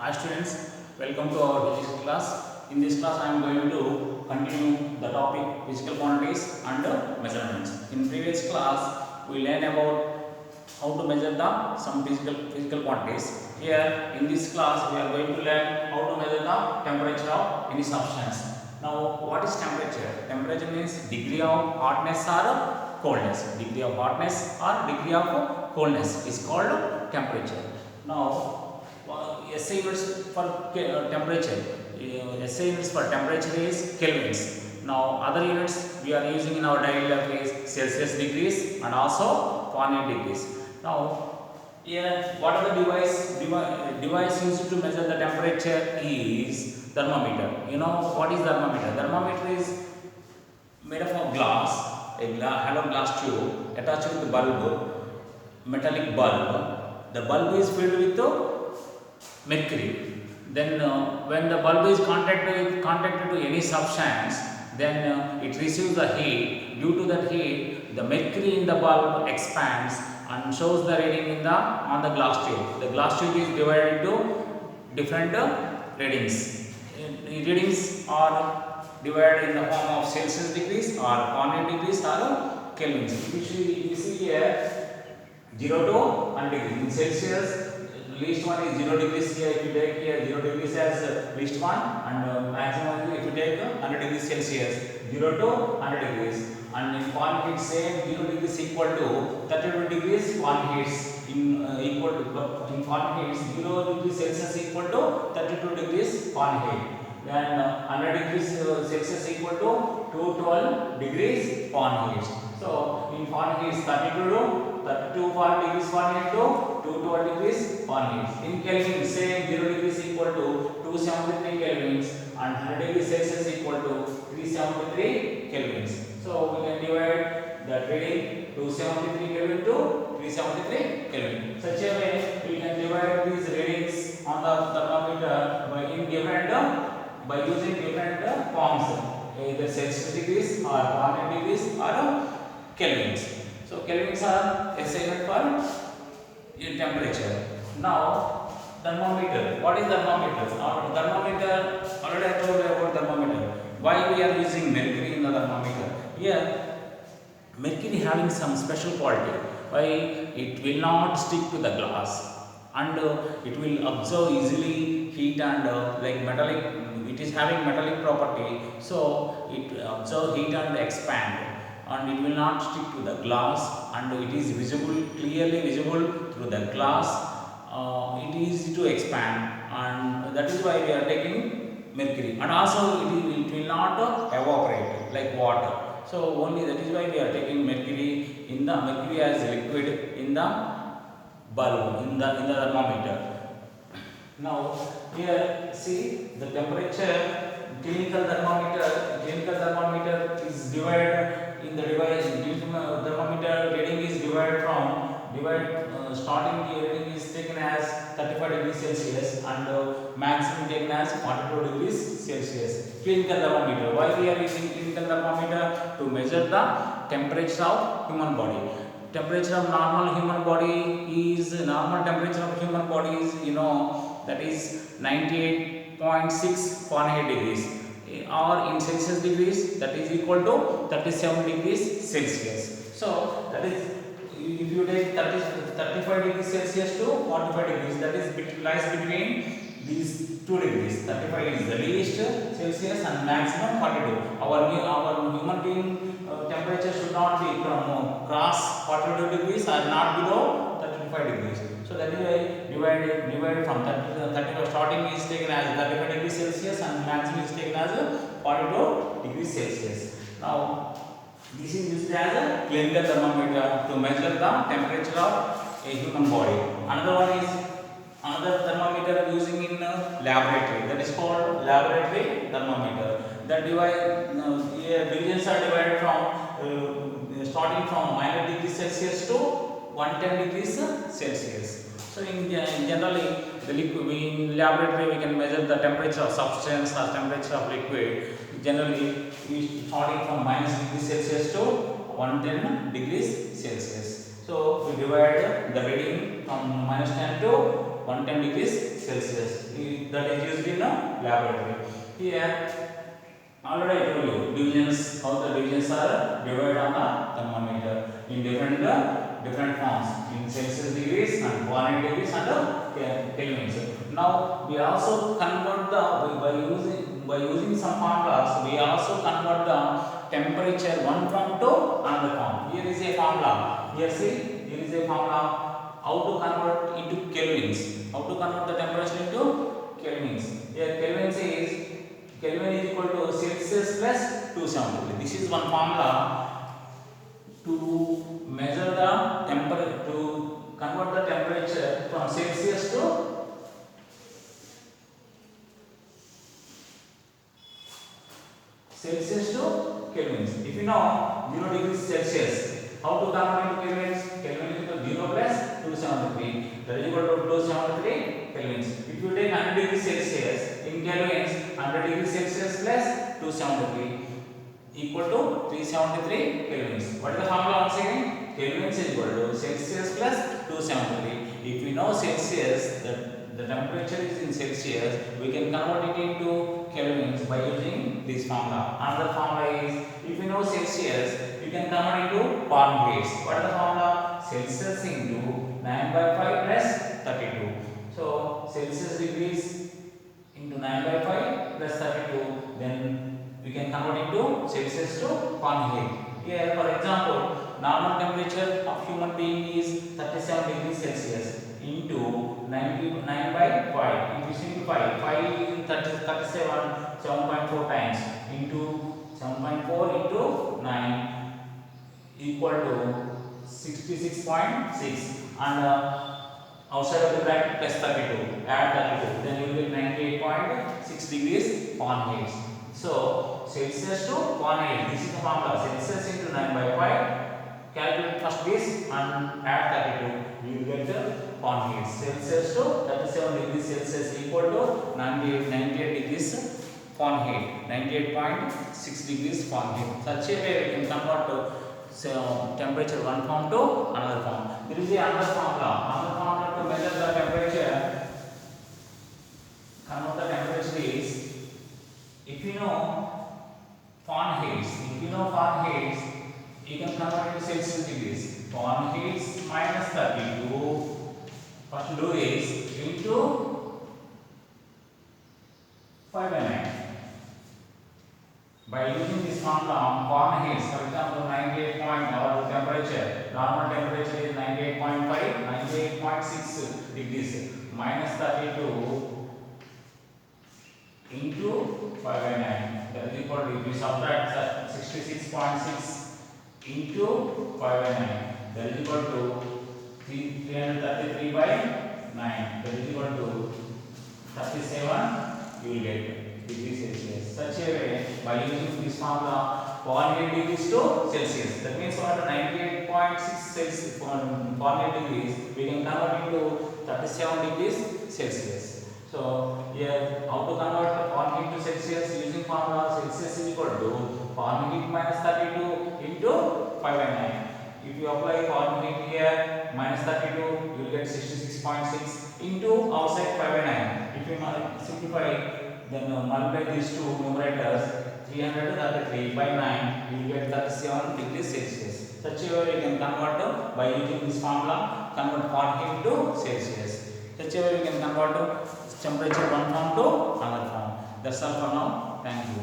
Hi students, welcome to our physics class. In this class, I am going to continue the topic physical quantities and measurements. In previous class, we learned about how to measure the some physical quantities. Here, in this class, we are going to learn how to measure the temperature of any substance. Now, what is temperature? Temperature means degree of hotness or coldness. Degree of hotness or degree of coldness is called temperature. Now, SI units for temperature. SI units for temperature is kelvins. Now, other units we are using in our daily life is Celsius degrees and also Fahrenheit degrees. Now, here what are the device used to measure the temperature is thermometer. You know what is thermometer? Thermometer is made up of glass, hollow glass tube attached with the bulb, metallic bulb. The bulb is filled with the mercury. Then when the bulb is contacted to any substance, then it receives the heat. Due to that heat, the mercury in the bulb expands and shows the reading in the on the glass tube. The glass tube is divided into different readings. Readings are divided in the form of Celsius degrees or Fahrenheit degrees or Kelvins. If you see here 0 to 100 degrees in Celsius, least one is 0 degrees here. If you take here 0 degrees as least one, and maximum if you take 100 degrees Celsius, 0 to 100 degrees. And in Fahrenheit, same 0 degrees equal to 32 degrees Fahrenheit. Equal to in Fahrenheit, 0 degrees Celsius equal to 32 degrees Fahrenheit. Then 100 degrees Celsius equal to 212 degrees Fahrenheit. So in Fahrenheit, 32 degrees Fahrenheit to 212 degrees Fahrenheit. In Kelvin, same 0 degrees equal to 273 kelvins and 100 degrees Celsius equal to 373 kelvins. So we can divide the reading 273 kelvin to 373 kelvin. Such a way we can divide these readings on the thermometer by using different forms, either Celsius degrees or Fahrenheit degrees or kelvins. So kelvins are SI unit for temperature. Now thermometer. What is thermometer? Thermometer, already I told you about thermometer. Why we are using mercury in the thermometer? Here mercury having some special quality. Why? It will not stick to the glass and it will absorb easily heat and like metallic. It is having metallic property, so it absorb heat and expand, and it will not stick to the glass, and it is clearly visible through the glass. It is easy to expand, and that is why we are taking mercury. And also it will not evaporate like water. So only that is why we are taking mercury as liquid in the bulb in the thermometer. Now here see the temperature. Clinical thermometer is divided in the device. Thermometer reading is starting the reading is taken as 35 degrees Celsius and maximum taken as 42 degrees Celsius. Clinical thermometer. Why we are using clinical thermometer? To measure the temperature of human body. Temperature of normal temperature of human body is that is 98.6 Fahrenheit degrees, or in Celsius degrees that is equal to 37 degrees Celsius. So that is, if you take 35 degrees Celsius to 45 degrees, that is lies between these 2 degrees. 35 is the least Celsius and maximum 42. Our human being temperature should not be from cross 42 degrees or not below 35 degrees. So that is why divided from 35, starting is taken as 35 degrees Celsius and maximum is taken as 42 degrees Celsius. Now this is used as a clinical thermometer to measure the temperature of a human body. Another thermometer using in laboratory, that is called laboratory thermometer. That divisions are divided from starting from minus degrees Celsius to 110 degrees Celsius. So generally in laboratory we can measure the temperature of substance or temperature of liquid. Generally we starting from minus degrees Celsius to 110 degrees Celsius. So we divide the reading from minus 10 to 110 degrees Celsius. That is used in a laboratory. Here already I told you divisions, how the divisions are divided on the thermometer in different forms, in Celsius degrees and Fahrenheit degrees and Kelvins. Now we also convert the by using some formulas. We also convert the temperature one form to another form. Here is a formula. Here see, here is a formula. How to convert into Kelvins? How to convert the temperature into Kelvins? Here Kelvins is Kelvin is equal to Celsius plus 273. This is one formula to measure the temperature, to convert the temperature from Celsius to Kelvins. If you know 0 degrees Celsius, how to convert into Kelvins? Kelvin is equal to 0 plus 273. That is equal to 273 Kelvins. If you take 100 degrees Celsius in Kelvins, 100 degrees Celsius plus 273 equal to 373 Kelvins. What is the formula once again? Kelvins is equal to Celsius plus 273. If we know Celsius, the temperature is in Celsius, we can convert it into Kelvins by using this formula. Another formula is, if you know Celsius, you can convert it to Fahrenheit. What is the formula? Celsius into 9 by 5 plus 32. So Celsius degrees into 9 by 5 plus 32, then we can convert into Celsius to Fahrenheit. Here for example, normal temperature of human being is 37 degrees Celsius into 9 by 5. If you simplify, 5 in 37, 7.4 times into 7.4 into 9 equal to 66.6, and outside of the bracket plus 32, add 32, then you will get 98.6 degrees Fahrenheit. So Celsius to Fahrenheit, this is the formula. Celsius into 9 by 5, calculate first this and add 32, you will get the Fahrenheit. Celsius to 37 degrees Celsius equal to 98 degrees Fahrenheit, 98.6 degrees Fahrenheit. Such a way we can convert to temperature one form to another form. There is another formula. Another formula to measure the temperature, convert the temperature is, if you know Fahrenheit, you can convert it to Celsius degrees. Fahrenheit minus 32. First do is into 5 by 9. By using this formula, Fahrenheit, for example, 98 point, our temperature, normal temperature is 98.5, 98.6 degrees, minus 32 into 5 by 9. That is equal to, if we subtract 66.6 into 5 by 9, that is equal to 333 by 9. That is equal to 37. You will get degrees Celsius. Such a way, by using this formula, Fahrenheit degrees to Celsius. That means what? 98.6 Celsius Fahrenheit degrees, we can convert into 37 degrees Celsius. So here, how to convert Fahrenheit to Celsius using formula? Celsius is equal to Fahrenheit minus 32 into 5 by 9. If you apply Fahrenheit here, minus 32, you will get 66.6 into outside 5 by 9. If you simplify, then multiply these two numerators, 333 by 9, you will get 37 degrees Celsius. Such a way you can convert by using this formula, convert Fahrenheit to Celsius. Such a way you can convert temperature one form to another form. That's all for now. Thank you.